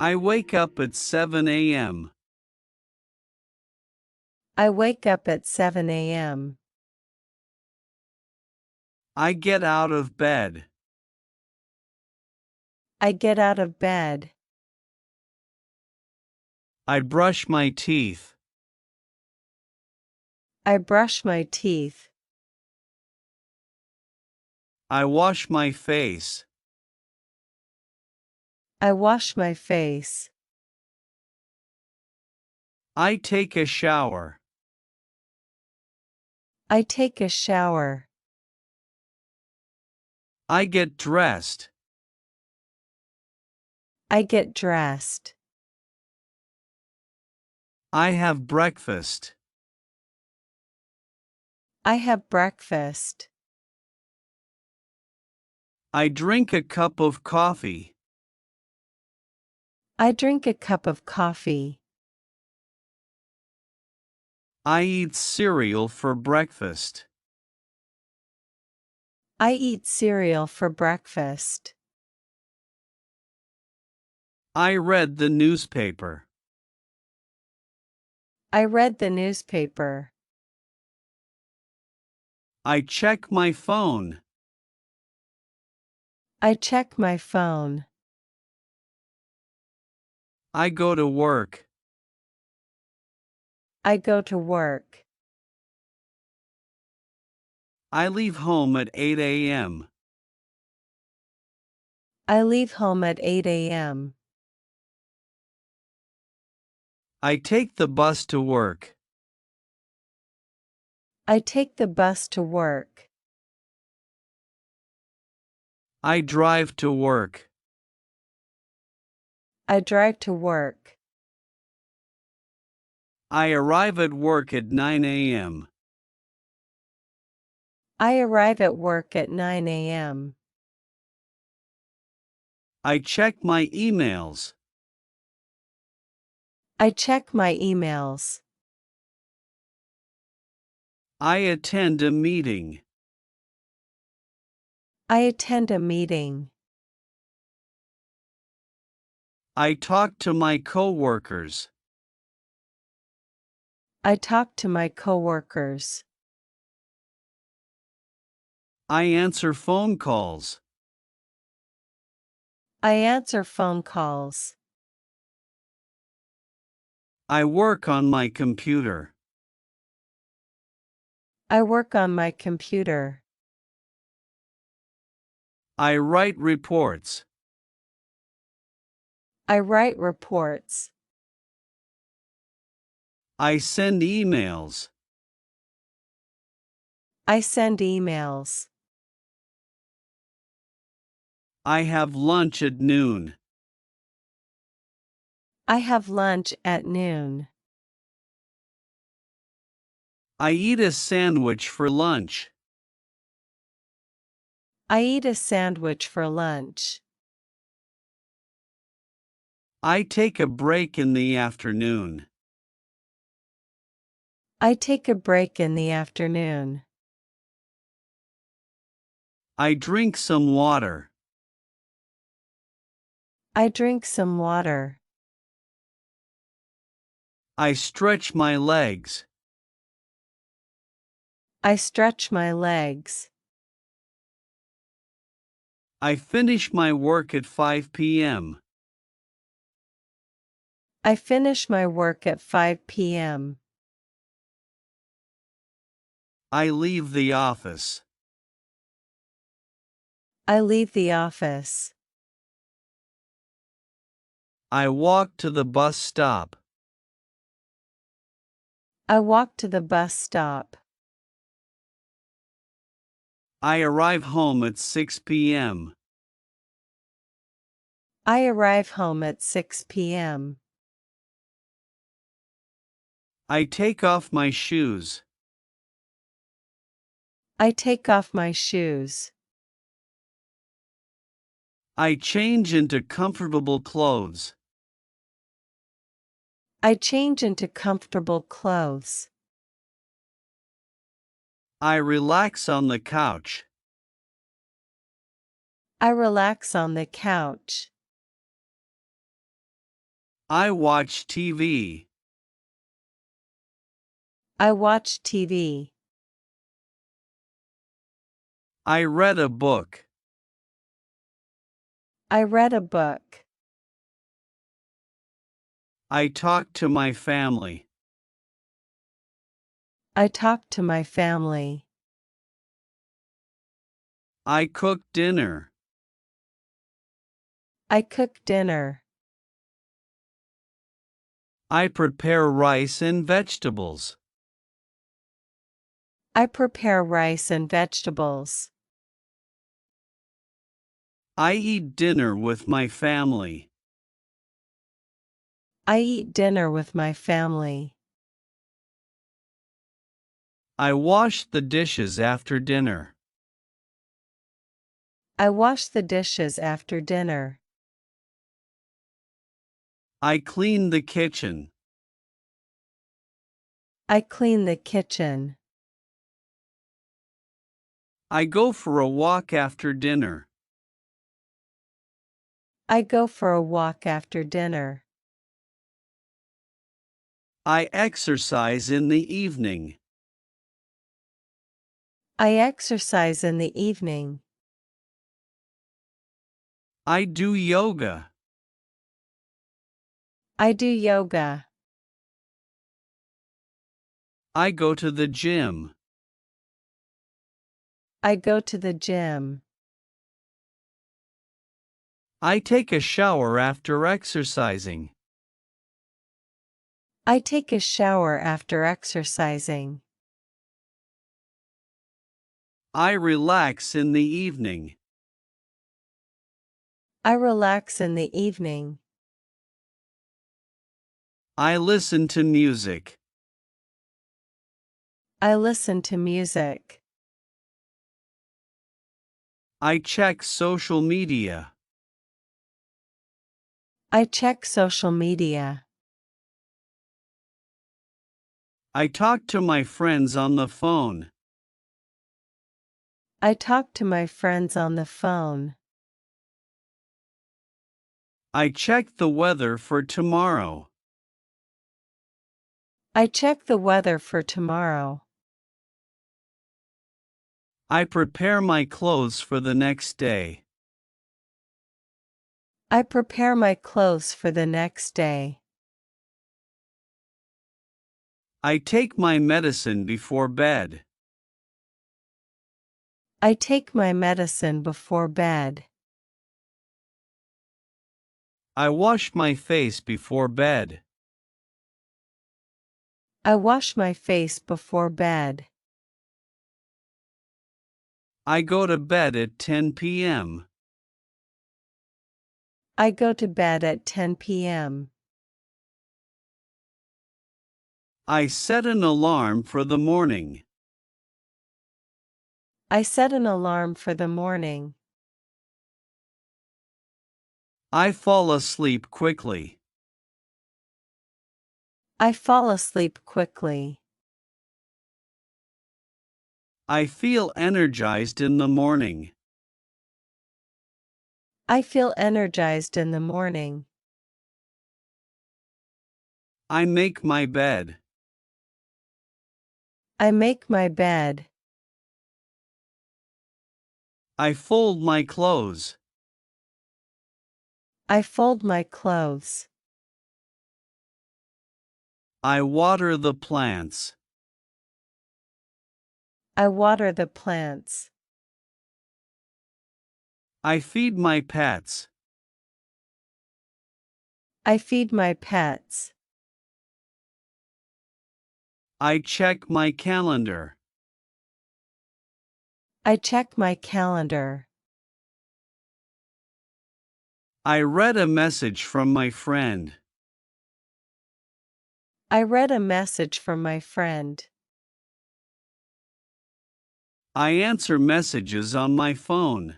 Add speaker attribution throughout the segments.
Speaker 1: I wake up at 7 a.m.
Speaker 2: I wake up at 7 a.m.
Speaker 1: I get out of bed.
Speaker 2: I get out of bed.
Speaker 1: I brush my teeth.
Speaker 2: I brush my teeth.
Speaker 1: I wash my face.
Speaker 2: I wash my face.
Speaker 1: I take a shower.
Speaker 2: I take a shower.
Speaker 1: I get dressed.
Speaker 2: I get dressed.
Speaker 1: I have breakfast.
Speaker 2: I have breakfast.
Speaker 1: I drink a cup of coffee.
Speaker 2: I drink a cup of coffee.
Speaker 1: I eat cereal for breakfast.
Speaker 2: I eat cereal for breakfast.
Speaker 1: I read the newspaper.
Speaker 2: I read the newspaper.
Speaker 1: I check my phone.
Speaker 2: I check my phone.
Speaker 1: I go to work.
Speaker 2: I go to work.
Speaker 1: I leave home at 8 a.m.
Speaker 2: I leave home at 8 a.m.
Speaker 1: I take the bus to work.
Speaker 2: I take the bus to work.
Speaker 1: I drive to work.
Speaker 2: I drive to work.
Speaker 1: I arrive at work at 9 a.m.
Speaker 2: I arrive at work at 9 a.m.
Speaker 1: I check my emails.
Speaker 2: I check my emails.
Speaker 1: I attend a meeting.
Speaker 2: I attend a meeting.
Speaker 1: I talk to my coworkers.
Speaker 2: I talk to my coworkers.
Speaker 1: I answer phone calls.
Speaker 2: I answer phone calls.
Speaker 1: I work on my computer.
Speaker 2: I work on my computer.
Speaker 1: I write reports.
Speaker 2: I write reports.
Speaker 1: I send emails.
Speaker 2: I send emails.
Speaker 1: I have lunch at noon.
Speaker 2: I have lunch at noon.
Speaker 1: I eat a sandwich for lunch.
Speaker 2: I eat a sandwich for lunch.
Speaker 1: I take a break in the afternoon.
Speaker 2: I take a break in the afternoon.
Speaker 1: I drink some water.
Speaker 2: I drink some water.
Speaker 1: I stretch my legs.
Speaker 2: I stretch my legs.
Speaker 1: I finish my work at 5 p.m.
Speaker 2: I finish my work at 5 p.m.
Speaker 1: I leave the office.
Speaker 2: I leave the office.
Speaker 1: I walk to the bus stop.
Speaker 2: I walk to the bus stop.
Speaker 1: I arrive home at 6 p.m.
Speaker 2: I arrive home at 6 p.m.
Speaker 1: I take off my shoes.
Speaker 2: I take off my shoes.
Speaker 1: I change into comfortable clothes.
Speaker 2: I change into comfortable clothes.
Speaker 1: I relax on the couch.
Speaker 2: I relax on the couch.
Speaker 1: I watch TV.
Speaker 2: I watch TV.
Speaker 1: I read a book.
Speaker 2: I read a book.
Speaker 1: I talk to my family.
Speaker 2: I talk to my family.
Speaker 1: I cook dinner.
Speaker 2: I cook dinner.
Speaker 1: I prepare rice and vegetables.
Speaker 2: I prepare rice and vegetables.
Speaker 1: I eat dinner with my family.
Speaker 2: I eat dinner with my family.
Speaker 1: I wash the dishes after dinner.
Speaker 2: I wash the dishes after dinner.
Speaker 1: I clean the kitchen.
Speaker 2: I clean the kitchen.
Speaker 1: I go for a walk after dinner.
Speaker 2: I go for a walk after dinner.
Speaker 1: I exercise in the evening.
Speaker 2: I exercise in the evening.
Speaker 1: I do yoga.
Speaker 2: I do yoga.
Speaker 1: I go to the gym.
Speaker 2: I go to the gym.
Speaker 1: I take a shower after exercising.
Speaker 2: I take a shower after exercising.
Speaker 1: I relax in the evening.
Speaker 2: I relax in the evening.
Speaker 1: I listen to music.
Speaker 2: I listen to music.
Speaker 1: I check social media.
Speaker 2: I check social media.
Speaker 1: I talk to my friends on the phone.
Speaker 2: I talk to my friends on the phone.
Speaker 1: I check the weather for tomorrow.
Speaker 2: I check the weather for tomorrow.
Speaker 1: I prepare my clothes for the next day.
Speaker 2: I prepare my clothes for the next day.
Speaker 1: I take my medicine before bed.
Speaker 2: I take my medicine before bed.
Speaker 1: I wash my face before bed.
Speaker 2: I wash my face before bed.
Speaker 1: I go to bed at 10 p.m.
Speaker 2: I go to bed at 10 p.m.
Speaker 1: I set an alarm for the morning.
Speaker 2: I set an alarm for the morning.
Speaker 1: I fall asleep quickly.
Speaker 2: I fall asleep quickly.
Speaker 1: I feel energized in the morning.
Speaker 2: I feel energized in the morning.
Speaker 1: I make my bed.
Speaker 2: I make my bed.
Speaker 1: I fold my clothes.
Speaker 2: I fold my clothes.
Speaker 1: I water the plants.
Speaker 2: I water the plants.
Speaker 1: I feed my pets.
Speaker 2: I feed my pets.
Speaker 1: I check my calendar.
Speaker 2: I check my calendar.
Speaker 1: I read a message from my friend.
Speaker 2: I read a message from my friend.
Speaker 1: I answer messages on my phone.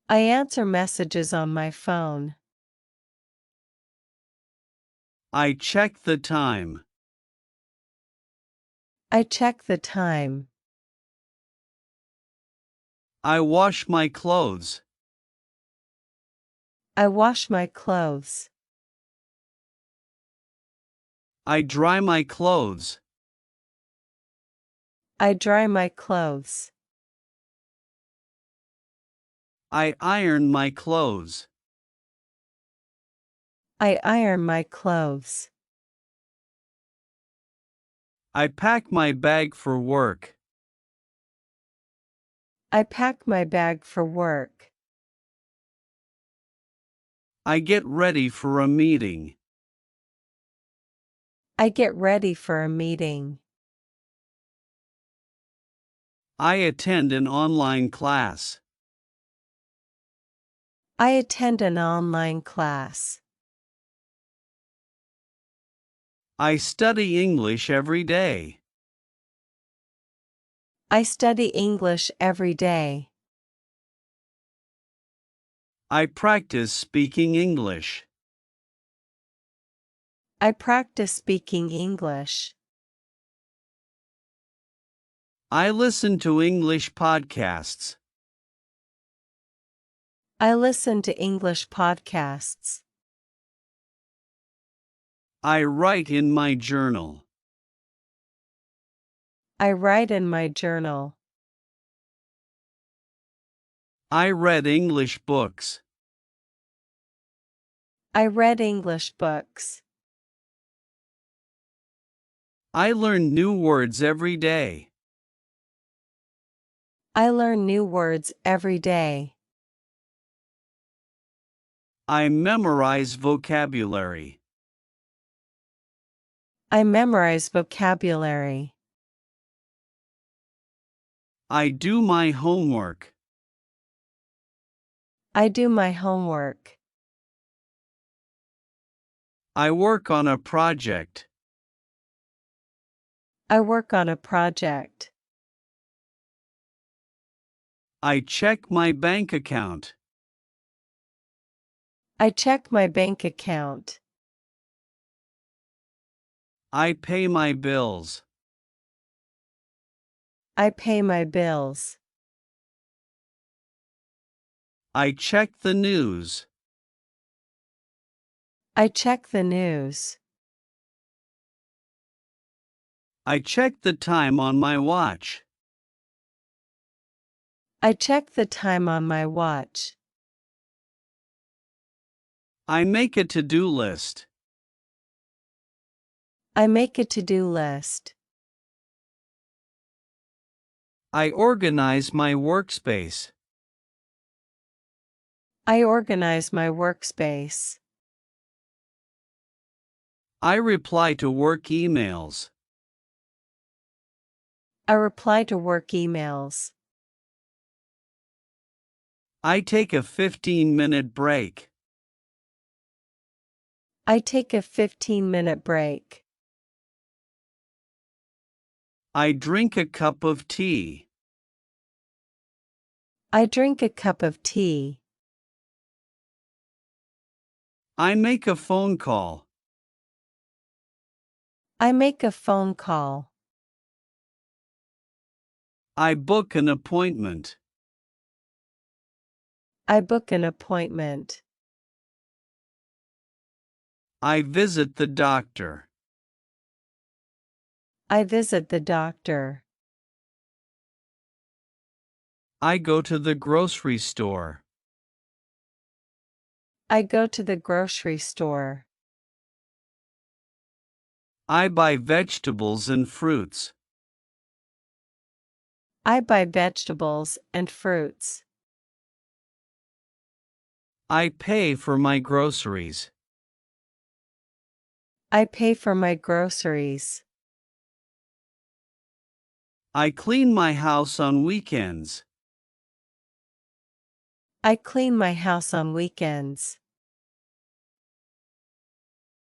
Speaker 2: I answer messages on my phone.
Speaker 1: I check the time.
Speaker 2: I check the time.
Speaker 1: I wash my clothes.
Speaker 2: I wash my clothes.
Speaker 1: I dry my clothes.
Speaker 2: I dry my clothes.
Speaker 1: I iron my clothes.
Speaker 2: I iron my clothes.
Speaker 1: I pack my bag for work.
Speaker 2: I pack my bag for work.
Speaker 1: I get ready for a meeting.
Speaker 2: I get ready for a meeting.
Speaker 1: I attend an online class.
Speaker 2: I attend an online class.
Speaker 1: I study English every day.
Speaker 2: I study English every day.
Speaker 1: I practice speaking English.
Speaker 2: I practice speaking English.
Speaker 1: I listen to English podcasts.
Speaker 2: I listen to English podcasts.
Speaker 1: I write in my journal.
Speaker 2: I write in my journal.
Speaker 1: I read English books.
Speaker 2: I read English books.
Speaker 1: I learn new words every day.
Speaker 2: I learn new words every day.
Speaker 1: I memorize vocabulary.
Speaker 2: I memorize vocabulary.
Speaker 1: I do my homework.
Speaker 2: I do my homework.
Speaker 1: I work on a project.
Speaker 2: I work on a project.
Speaker 1: I check my bank account.
Speaker 2: I check my bank account.
Speaker 1: I pay my bills.
Speaker 2: I pay my bills.
Speaker 1: I check the news.
Speaker 2: I check the news.
Speaker 1: I check the time on my watch.
Speaker 2: I check the time on my watch.
Speaker 1: I make a to-do list.
Speaker 2: I make a to-do list.
Speaker 1: I organize my workspace.
Speaker 2: I organize my workspace.
Speaker 1: I reply to work emails.
Speaker 2: I reply to work emails.
Speaker 1: I take a 15-minute break.
Speaker 2: I take a 15-minute break.
Speaker 1: I drink a cup of tea.
Speaker 2: I drink a cup of tea.
Speaker 1: I make a phone call.
Speaker 2: I make a phone call.
Speaker 1: I book an appointment.
Speaker 2: I book an appointment.
Speaker 1: I visit the doctor.
Speaker 2: I visit the doctor.
Speaker 1: I go to the grocery store.
Speaker 2: I go to the grocery store.
Speaker 1: I buy vegetables and fruits.
Speaker 2: I buy vegetables and fruits.
Speaker 1: I pay for my groceries.
Speaker 2: I pay for my groceries.
Speaker 1: I clean my house on weekends.
Speaker 2: I clean my house on weekends.